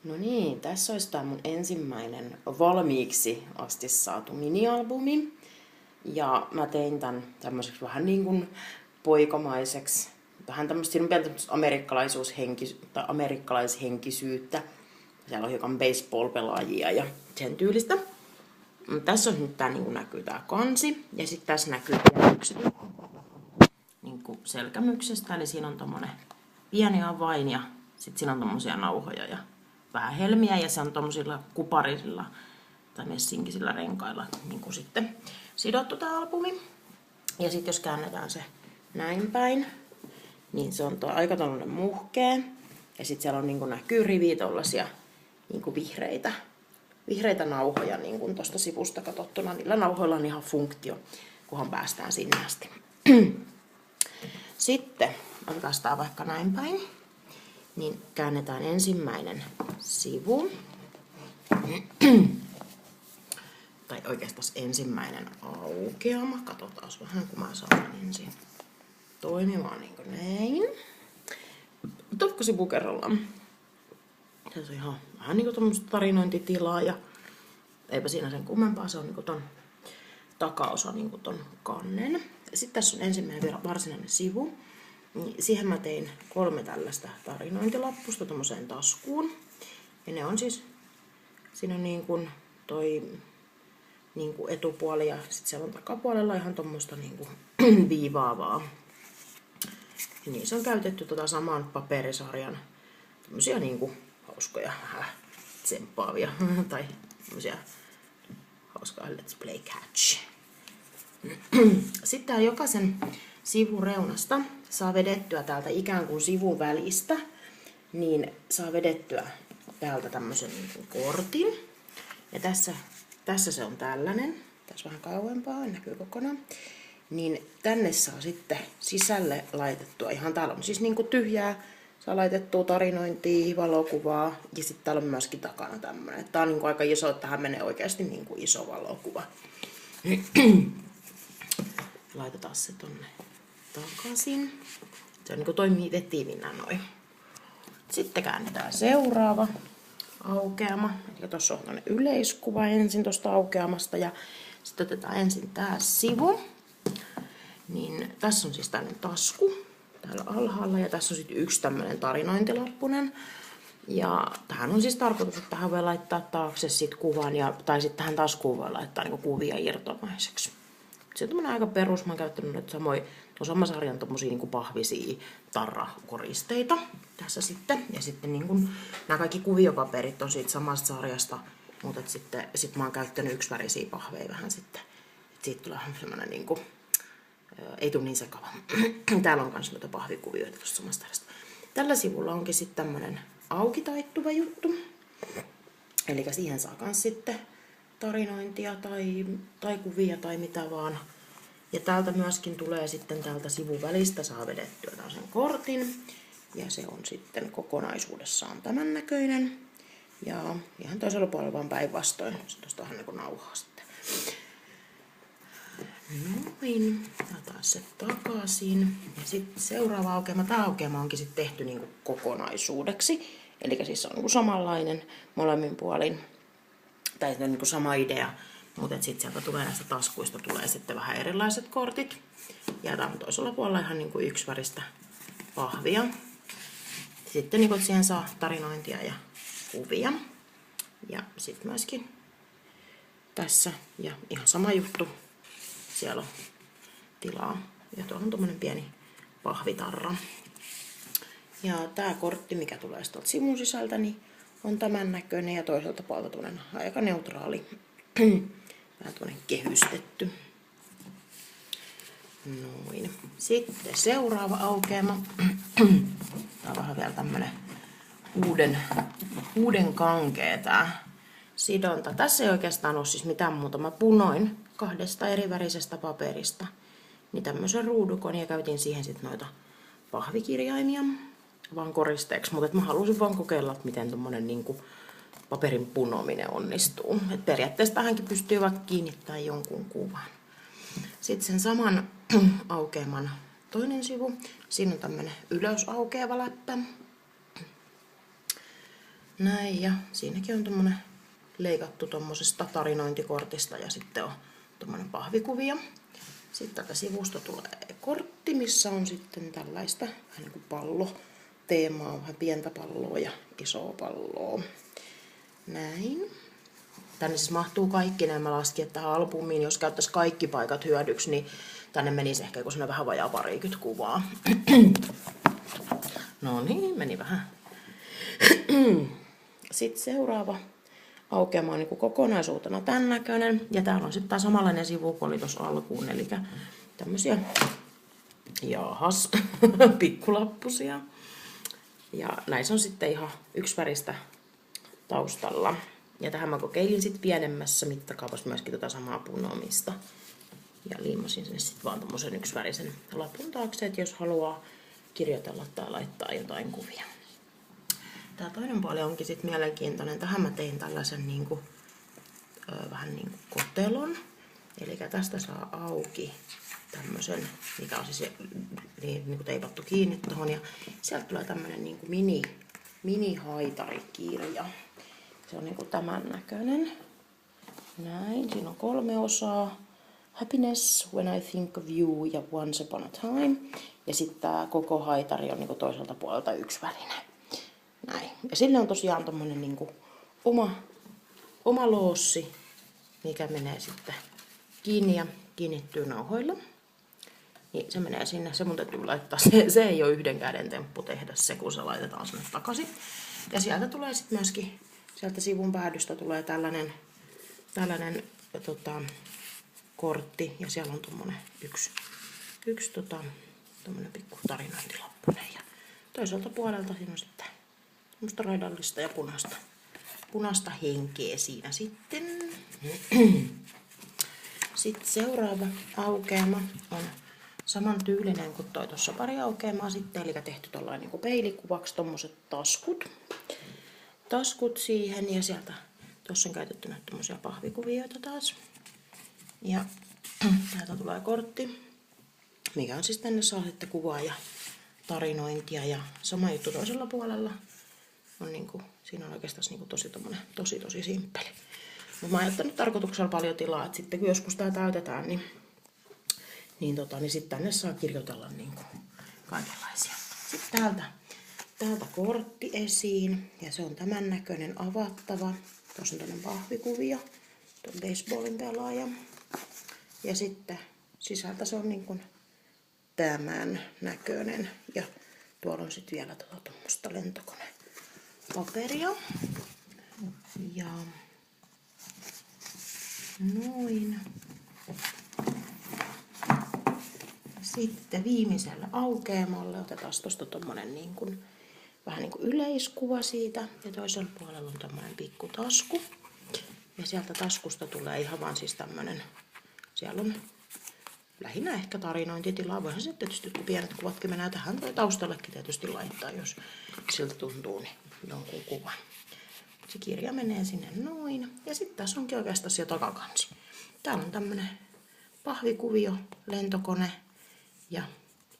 No niin, tässä olisi tää mun ensimmäinen valmiiksi asti saatu minialbumi. Ja mä tein tän tämmöiseksi vähän niin kuin poikamaiseksi. Vähän tämmöistä, siinä on pientä amerikkalaishenkisyyttä. Siellä on hiukan baseball-pelaajia ja sen tyylistä. Tässä on nyt tää niin kuin näkyy tää kansi. Ja sitten tässä näkyy yksityinen niin kuin selkämyksestä. Eli siinä on tommonen pieni avain ja sitten siinä on tommosia nauhoja ja vähän helmiä. Ja se on tommosilla kuparisilla tai messinkisillä renkailla niin kuin sitten sidottu tää albumi. Ja sitten jos käännetään se näin päin, niin se on aika tollainen muhkea. Ja sitten siellä on niin kuin näkyy riviä tollasia niin kuin vihreitä nauhoja niin kuin tosta sivusta katsottuna. Niillä nauhoilla on ihan funktio, kunhan päästään sinne asti. Sitten otetaan tää vaikka näin päin. Niin käännetään ensimmäinen sivu. Tai oikeastaan ensimmäinen aukeama. Katsotaan vähän, kun mä saan ensin toimimaan niin kuin näin. Otatko sivu kerrallaan? Se on ihan vähän niin kuin tommoista tarinointitilaa ja eipä siinä sen kummempaa. Se on niin kuin ton takaosa niin kuin ton kannen. Sitten tässä on ensimmäinen varsinainen sivu. Siihen mä tein 3 tällaista tarinointilappusta tommoseen taskuun. Ja ne on siis, siinä on niin kuin toi niin kuin etupuoli ja sitten siellä on takapuolella ihan tommoista niin kuin viivaavaa. Ja niissä on käytetty saman paperisarjan tämmösiä niin kuin hauskoja, tsemppaavia tai tämmösiä hauskaa let's play catch. Sitten tää jokaisen sivun reunasta saa vedettyä täältä ikään kuin sivun välistä, niin saa vedettyä täältä tämmösen niin kuin kortin. Ja tässä se on tällainen, tässä vähän kauempaa, näkyy kokonaan. Niin tänne saa sitten sisälle laitettua, ihan täällä on siis niin kuin tyhjää, saa laitettua tarinointia, valokuvaa ja sitten täällä on myöskin takana tämmönen. Tää on niin kuin aika iso, että tähän menee oikeasti niin kuin iso valokuva. Laitetaan se tonne takaisin. Se on niin kuin toimii vetivinä noin. Sitten käännetään seuraava aukeama. Eli tuossa on tämmönen yleiskuva ensin tuosta aukeamasta ja sitten otetaan ensin tää sivu. Niin tässä on siis tämmönen tasku täällä alhaalla ja tässä on sitten yksi tämmönen tarinointilappunen. Ja tähän on siis tarkoitus, että tähän voi laittaa taakse sit kuvan tai sitten tähän taskuun voi laittaa niinku kuvia irtomaiseksi. Se on tämmönen aika perus, mä oon käyttänyt nyt samoin tuon saman sarjan tommosia niinku pahvisia tarrakoristeita tässä sitten. Ja sitten niinku nämä kaikki kuviopaperit on siitä samasta sarjasta, mutta sitten mä oon käyttänyt yksivärisiä pahveja vähän sitten. Et siitä tulee semmonen niinku, ei tule niin sekava. Täällä on kans noita pahvikuvioita tuosta samasta sarjasta. Tällä sivulla onkin sitten tämmönen auki taittuva juttu. Eli siihen saa kans sitten tarinointia tai kuvia tai mitä vaan. Ja täältä myöskin tulee sitten täältä sivun välistä saa vedettyä tällaisen kortin. Ja se on sitten kokonaisuudessaan tämän näköinen. Ja ihan toisella puolella vaan päinvastoin. Se tuosta vähän niin kuin nauhaa sitten. Noin. Otetaan se takaisin. Ja sitten seuraava aukeama. Tämä aukeama onkin sitten tehty niin kuin kokonaisuudeksi. Eli siis se on niin kuin samanlainen molemmin puolin. Tai niin kuin sama idea. Mutta sitten sieltä tulee näistä taskuista tulee sitten vähän erilaiset kortit. Ja tää on toisella puolella ihan niin kuin yksiväristä pahvia. Sitten niin kuin siihen saa tarinointia ja kuvia. Ja sitten myöskin tässä ja ihan sama juttu. Siellä on tilaa. Ja tuolla on tommonen pieni pahvitarra. Ja tää kortti, mikä tulee tuolta sivun sisältä, niin on tämän näköinen ja toiselta puolelta tuollainen aika neutraali. Vähän tuollainen kehystetty. Noin. Sitten seuraava aukeama. Tää on vähän vielä tämmönen uuden kankea tää sidonta. Tässä ei oikeastaan ole siis mitään muuta. Mä punoin 2 eri värisestä paperista niin tämmösen ruudukon ja käytin siihen sit noita pahvikirjaimia vaan koristeeksi. Mutta mä halusin vaan kokeilla, että miten tommonen niinku paperin punominen onnistuu. Et periaatteessa tähänkin pystyy vaikka kiinnittämään jonkun kuvan. Sitten sen saman aukeaman toinen sivu. Siinä on tämmönen ylös aukeava läppä. Näin, ja siinäkin on tommonen leikattu tommosesta tarinointikortista ja sitten on tommonen pahvikuvio. Sitten täältä sivusta tulee kortti, missä on sitten tällaista vähän niin kuin palloteemaa, vähän pientä palloa ja isoa palloa. Näin. Tänne siis mahtuu kaikki, näin mä laskin, että tähän albumiin, jos käyttäisi kaikki paikat hyödyksi, niin tänne menisi ehkä joku vähän vajaa 20 kuvaa. No niin, meni vähän. Sitten seuraava aukeama on niin kuin kokonaisuutena tämän näköinen. Ja täällä on sitten taas samanlainen sivu kuin oli tuossa alkuun. Eli tämmösiä pikkulappusia. Ja näissä on sitten ihan yksiväristä taustalla. Ja tähän mä kokeilin sitten pienemmässä mittakaavassa myöskin tätä samaa punomista. Ja liimasin sinne sitten vaan tommosen yksivärisen lapun taakse, että jos haluaa kirjoitella tai laittaa jotain kuvia. Tää toinen puoli onkin sitten mielenkiintoinen. Tähän mä tein tällaisen niinku, vähän niinku kotelon. Eli tästä saa auki tämmösen, mikä on siis niinku teipattu kiinni tohon. Ja sieltä tulee tämmönen niinku mini-haitarikirja. Se on niinku tämän näköinen. Näin, siinä on 3 osaa. Happiness, When I Think of You ja Once Upon a Time. Ja sitten tää koko haitari on niinku toiselta puolelta yksivärinen. Näin. Ja sille on tosiaan tommonen niinku oma loossi, mikä menee sitten kiinni ja kiinnittyy nauhoilla. Niin se menee sinne, se mun täytyy laittaa, se ei ole yhden käden temppu tehdä se, kun se laitetaan sinne takaisin. Ja sieltä tulee sitten myöskin, sieltä sivun päädystä tulee tällainen kortti, ja siellä on tommonen yksi tommonen pikku tarinointilappunen. Ja toiselta puolelta siinä on sitten semmoista raidallista ja punaista henkeä siinä sitten. Sitten seuraava aukeama on saman tyylinen kuin toi tuossa pari aukeamaa sitten, eli tehty tollain niinku peilikuvaksi tommoset taskut siihen, ja sieltä tuossa on käytetty näitä tommosia pahvikuvioita taas. Ja täältä tulee kortti, mikä on siis tänne saa sitten kuvaa ja tarinointia, ja sama juttu toisella puolella on niinku, siinä on oikeastaan niinku tosi simppeli. Mutta mä oon jättänyt tarkoituksella paljon tilaa, että sitten kun joskus tää täytetään, niin sitten tänne saa kirjoitella niinku kaikenlaisia. Sitten täältä kortti esiin, ja se on tämän näköinen avattava. Tuossa on tämmönen pahvikuvio, tuon baseballin pelaaja. Ja sitten sisältä se on niinku tämän näköinen, ja tuolla on sitten vielä tuommoista lentokonepaperia. Ja noin. Sitten viimeisellä aukeamalle otetaan tuosta tommonen vähän niin kuin yleiskuva siitä. Ja toisella puolella on tommonen pikku tasku. Ja sieltä taskusta tulee ihan vaan siis tämmönen, siellä on lähinnä ehkä tarinointitilaa. Voihan sitten tietysti, kun pienet kuvatkin menee tähän tai taustallekin tietysti laittaa, jos siltä tuntuu, niin jonkun kuvan. Se kirja menee sinne noin. Ja sitten tässä onkin oikeastaan jo takakansi. Täällä on tämmönen pahvikuvio, lentokone ja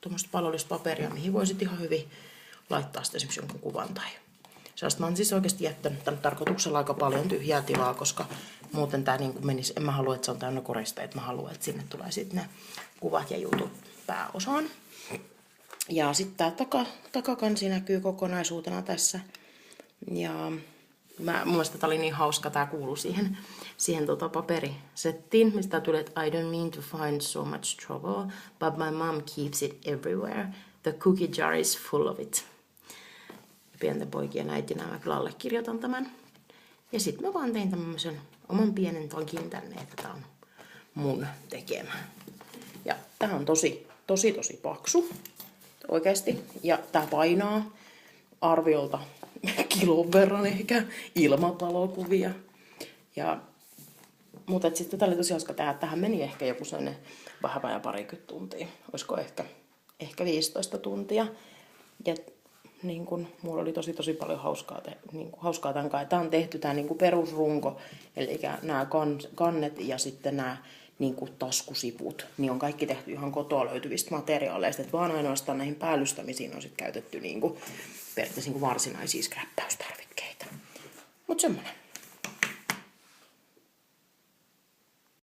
tuommoista palollista paperia, mihin voisit ihan hyvin laittaa sitten esimerkiksi jonkun kuvan tai sellaista. Mä oon siis oikeasti jättänyt tämän tarkoituksella aika paljon tyhjää tilaa, koska muuten tää niin kuin menisi, en mä halua, että se on täynnä koristeita, mä haluan, että sinne tulee sitten ne kuvat ja jutut pääosaan. Ja sitten tää takakansi näkyy kokonaisuutena tässä. Ja mun mielestä tää oli niin hauska, tää kuuluu siihen paperisettiin, mistä tuli, että I don't mean to find so much trouble, but my mom keeps it everywhere. The cookie jar is full of it. Pienten poikien äitinä mä kyllä allekirjoitan tämän. Ja sitten mä vaan tein tämmöisen oman pienen tankin tänne, että tää on mun tekemä. Ja tää on tosi paksu. Oikeesti. Ja tää painaa arviolta kilon verran ehkä ilmapalokuvia. Mutta sitten tätä oli tosi hauska tehdä. Tähän meni ehkä joku sellainen vähän vajaa 20 tuntia. Olisiko ehkä 15 tuntia. Ja niin kun, mulla oli tosi paljon hauskaa tämän kanssa. Tämä on tehty tämä niin perusrunko, eli nämä kannet ja sitten nämä niin taskusiput, niin on kaikki tehty ihan kotoa löytyvistä materiaaleista, että vaan ainoastaan näihin päällystämisiin on sitten käytetty periaatteessa varsinaisia skräppäystarvikkeita. Mut semmonen.